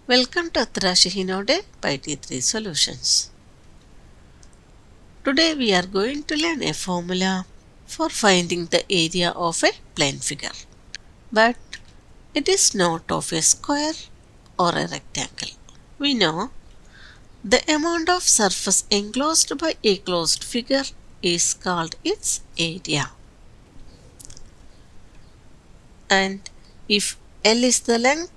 Welcome to Hinode by T3 Solutions. Today we are going to learn a formula for finding the area of a plane figure. But it is not of a square or a rectangle. We know the amount of surface enclosed by a closed figure is called its area. And if L is the length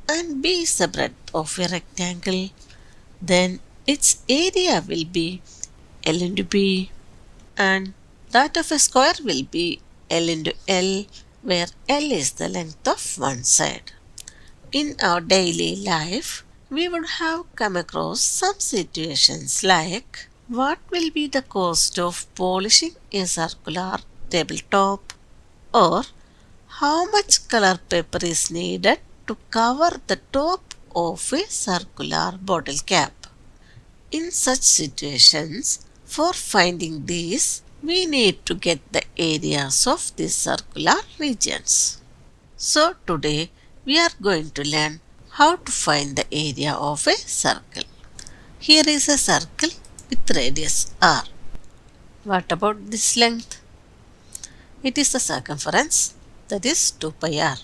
and B is the breadth of a rectangle, then its area will be L into B, and that of a square will be L into L, where L is the length of one side. In our daily life, we would have come across some situations like what will be the cost of polishing a circular tabletop, or how much color paper is needed to cover the top of a circular bottle cap. In such situations, for finding these, we need to get the areas of these circular regions. So today we are going to learn how to find the area of a circle. Here is a circle with radius r. What about this length? It is the circumference, that is 2 pi r.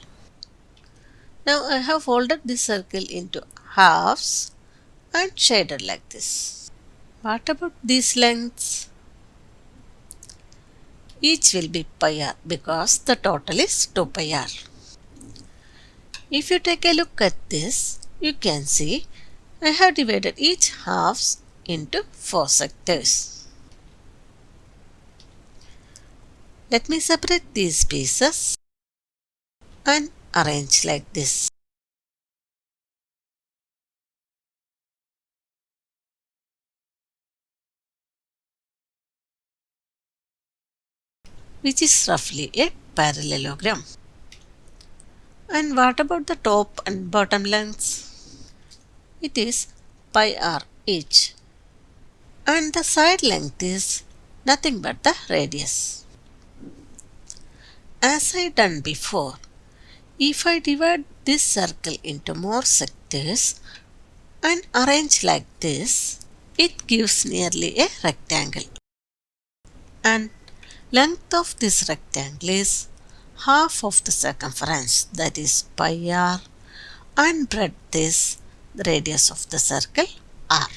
Now I have folded this circle into halves and shaded like this. What about these lengths? Each will be pi r because the total is 2 pi r. If you take a look at this, you can see I have divided each halves into 4 sectors. Let me separate these pieces and arrange like this. Which is roughly a parallelogram. And what about the top and bottom lengths? It is pi r each. And the side length is nothing but the radius. As I done before, if I divide this circle into more sectors and arrange like this, it gives nearly a rectangle. And length of this rectangle is half of the circumference, that is pi r, and breadth is the radius of the circle r.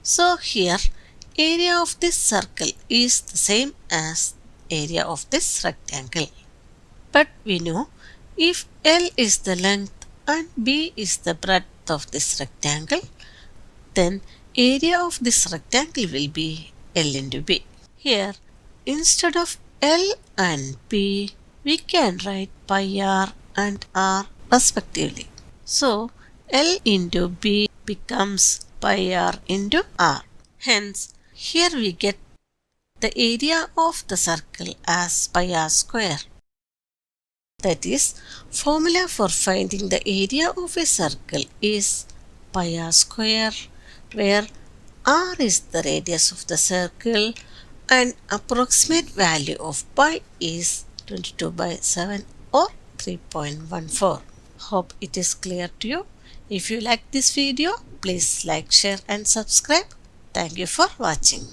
So here area of this circle is the same as area of this rectangle. But we know if L is the length and B is the breadth of this rectangle, then area of this rectangle will be L into B. Here, instead of L and B, we can write pi r and r respectively. So, L into B becomes pi r into r. Hence, here we get the area of the circle as pi r square. That is, formula for finding the area of a circle is pi r square, where r is the radius of the circle and approximate value of pi is 22/7 or 3.14. Hope it is clear to you. If you like this video, please like, share and subscribe. Thank you for watching.